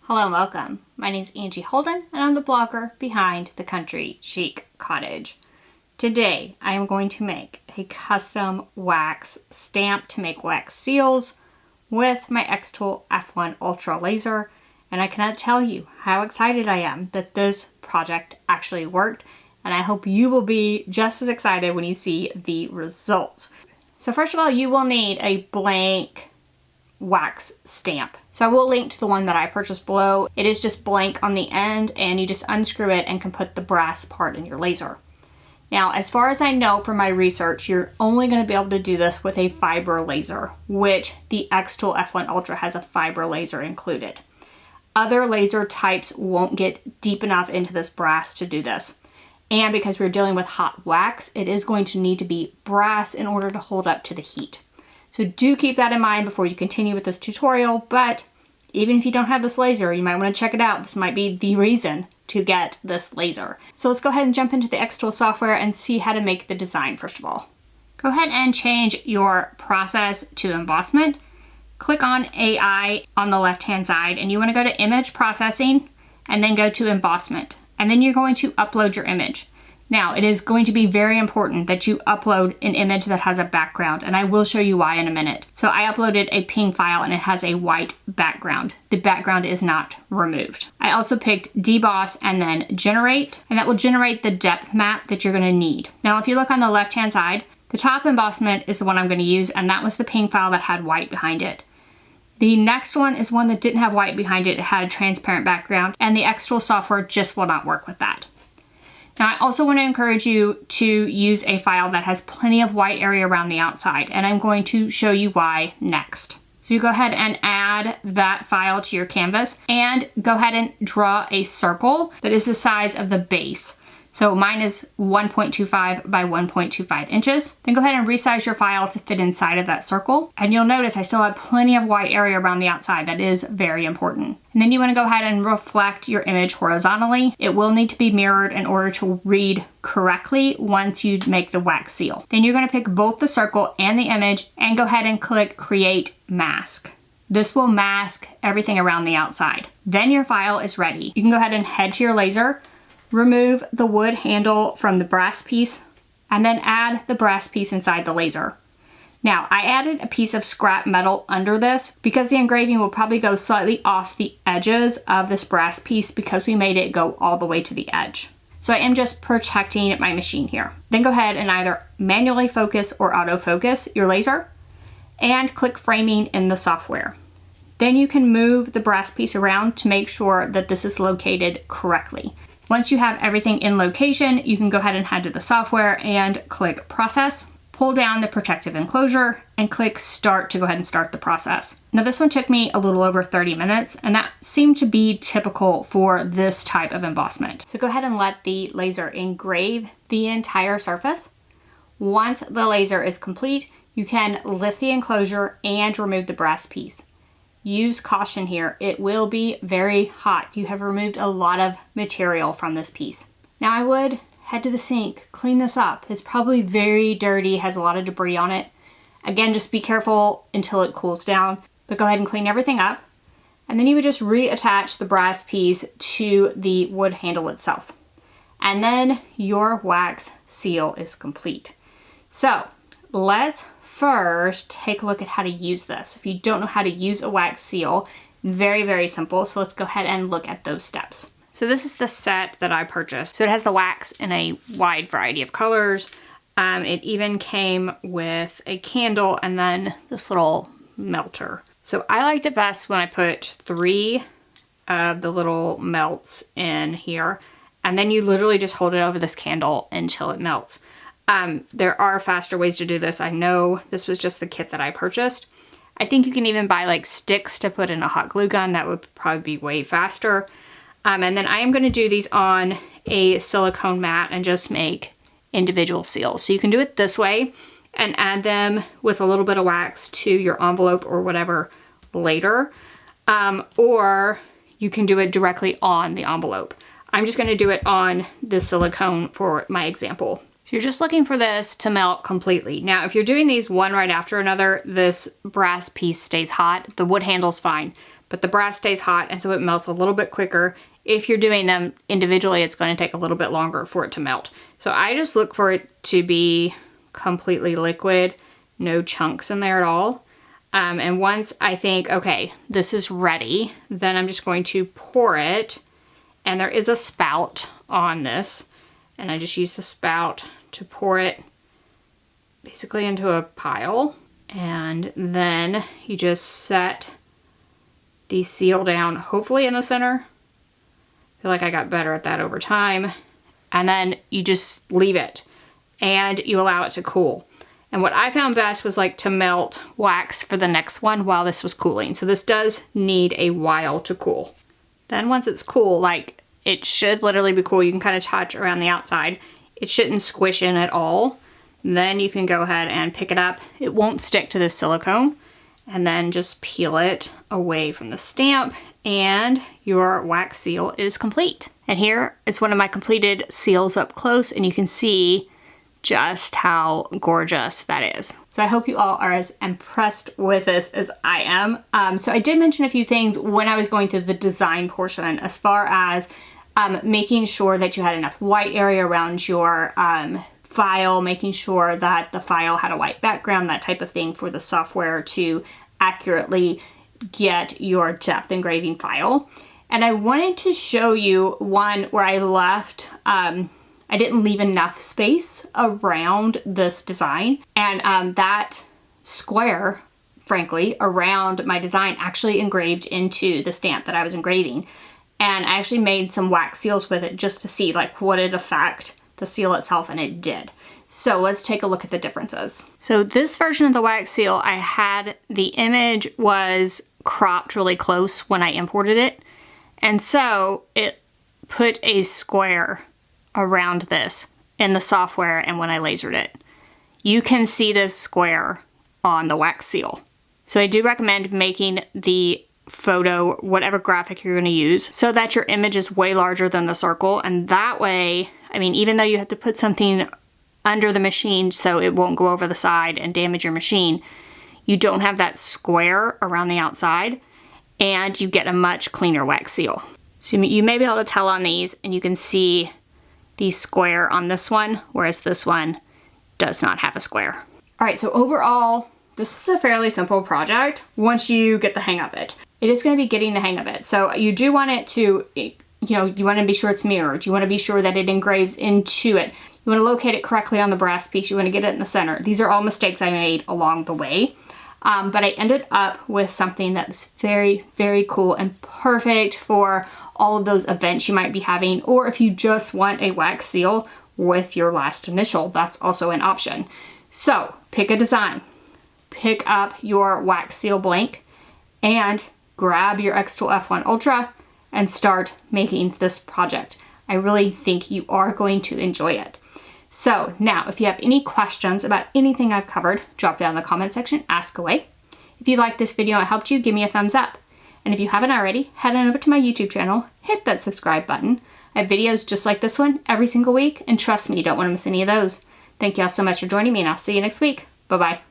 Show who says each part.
Speaker 1: Hello and welcome. My name is Angie Holden and I'm the blogger behind The Country Chic Cottage. Today I am going to make a custom wax stamp to make wax seals with my xTool F1 Ultra laser, and I cannot tell you how excited I am that this project actually worked, and I hope you will be just as excited when you see the results. So first of all, you will need a blank wax stamp. So I will link to the one that I purchased below. It is just blank on the end and you just unscrew it and can put the brass part in your laser. Now, as far as I know from my research, you're only going to be able to do this with a fiber laser, which the xTool F1 Ultra has a fiber laser included. Other laser types won't get deep enough into this brass to do this. And because we're dealing with hot wax, it is going to need to be brass in order to hold up to the heat. So do keep that in mind before you continue with this tutorial, but even if you don't have this laser, you might want to check it out. This might be the reason to get this laser. So let's go ahead and jump into the xTool software and see how to make the design first of all. Go ahead and change your process to embossment. Click on AI on the left-hand side and you want to go to image processing and then go to embossment. And then you're going to upload your image. Now, it is going to be very important that you upload an image that has a background, and I will show you why in a minute. So I uploaded a PNG file and it has a white background. The background is not removed. I also picked deboss and then generate, and that will generate the depth map that you're gonna need. Now, if you look on the left-hand side, the top embossment is the one I'm gonna use, and that was the PNG file that had white behind it. The next one is one that didn't have white behind it. It had a transparent background, and the xTool software just will not work with that. Now, I also want to encourage you to use a file that has plenty of white area around the outside, and I'm going to show you why next. So you go ahead and add that file to your canvas and go ahead and draw a circle that is the size of the base. So mine is 1.25 by 1.25 inches. Then go ahead and resize your file to fit inside of that circle. And you'll notice I still have plenty of white area around the outside. That is very important. And then you want to go ahead and reflect your image horizontally. It will need to be mirrored in order to read correctly once you make the wax seal. Then you're going to pick both the circle and the image and go ahead and click Create Mask. This will mask everything around the outside. Then your file is ready. You can go ahead and head to your laser, remove the wood handle from the brass piece, and then add the brass piece inside the laser. Now, I added a piece of scrap metal under this because the engraving will probably go slightly off the edges of this brass piece because we made it go all the way to the edge. So I am just protecting my machine here. Then go ahead and either manually focus or autofocus your laser and click framing in the software. Then you can move the brass piece around to make sure that this is located correctly. Once you have everything in location, you can go ahead and head to the software and click Process, pull down the protective enclosure, and click Start to go ahead and start the process. Now this one took me a little over 30 minutes, and that seemed to be typical for this type of embossment. So go ahead and let the laser engrave the entire surface. Once the laser is complete, you can lift the enclosure and remove the brass piece. Use caution here, it will be very hot. You have removed a lot of material from this piece. Now I would head to the sink, clean this up. It's probably very dirty, has a lot of debris on it. Again, just be careful until it cools down, but go ahead and clean everything up. And then you would just reattach the brass piece to the wood handle itself. And then your wax seal is complete. So let's first take a look at how to use this. If you don't know how to use a wax seal, very simple. So let's go ahead and look at those steps. So this is the set that I purchased. So it has the wax in a wide variety of colors. It even came with a candle and then this little melter. So I liked it best when I put 3 of the little melts in here, and then you literally just hold it over this candle until it melts. There are faster ways to do this. I know this was just the kit that I purchased. I think you can even buy like sticks to put in a hot glue gun. That would probably be way faster. And then I am going to do these on a silicone mat and just make individual seals. So you can do it this way and add them with a little bit of wax to your envelope or whatever later. Or you can do it directly on the envelope. I'm just going to do it on the silicone for my example. So you're just looking for this to melt completely. Now, if you're doing these one right after another, this brass piece stays hot. The wood handle's fine. but the brass stays hot and so it melts a little bit quicker. If you're doing them individually, it's going to take a little bit longer for it to melt. So I just look for it to be completely liquid, no chunks in there at all. And once I think, okay, this is ready, then I'm just going to pour it. And there is a spout on this. And I just use the spout to pour it basically into a pile. And then you just set the seal down, hopefully in the center. I feel like I got better at that over time. And then you just leave it and you allow it to cool. And what I found best was like to melt wax for the next one while this was cooling. So this does need a while to cool. Then once it's cool, like it should literally be cool. You can kind of touch around the outside. It shouldn't squish in at all. Then you can go ahead and pick it up. It won't stick to the silicone. And then just peel it away from the stamp and your wax seal is complete. And here is one of my completed seals up close and you can see just how gorgeous that is. So I hope you all are as impressed with this as I am. So I did mention a few things when I was going through the design portion as far as making sure that you had enough white area around your file, making sure that the file had a white background, that type of thing for the software to accurately get your depth engraving file. And I wanted to show you one where I left, I didn't leave enough space around this design. And that square, frankly, around my design actually engraved into the stamp that I was engraving. And I actually made some wax seals with it just to see like what it affect the seal itself, and it did. So let's take a look at the differences. So this version of the wax seal, I had the image was cropped really close when I imported it. And so it put a square around this in the software and when I lasered it. You can see this square on the wax seal. So I do recommend making the photo, whatever graphic you're going to use, so that your image is way larger than the circle. And that way, I mean, even though you have to put something under the machine so it won't go over the side and damage your machine, you don't have that square around the outside and you get a much cleaner wax seal. So you may be able to tell on these and you can see the square on this one, whereas this one does not have a square. All right, so overall, this is a fairly simple project once you get the hang of it. It is going to be getting the hang of it. So you do want it to, you want to be sure it's mirrored. You want to be sure that it engraves into it. You want to locate it correctly on the brass piece. You want to get it in the center. These are all mistakes I made along the way. But I ended up with something that was very, very cool and perfect for all of those events you might be having, or if you just want a wax seal with your last initial, that's also an option. So pick a design, pick up your wax seal blank, and grab your xTool F1 Ultra and start making this project. I really think you are going to enjoy it. So now, if you have any questions about anything I've covered, drop down in the comment section, ask away. If you like this video and it helped you, give me a thumbs up. And if you haven't already, head on over to my YouTube channel, hit that subscribe button. I have videos just like this one every single week, and trust me, you don't want to miss any of those. Thank y'all so much for joining me, and I'll see you next week. Bye-bye.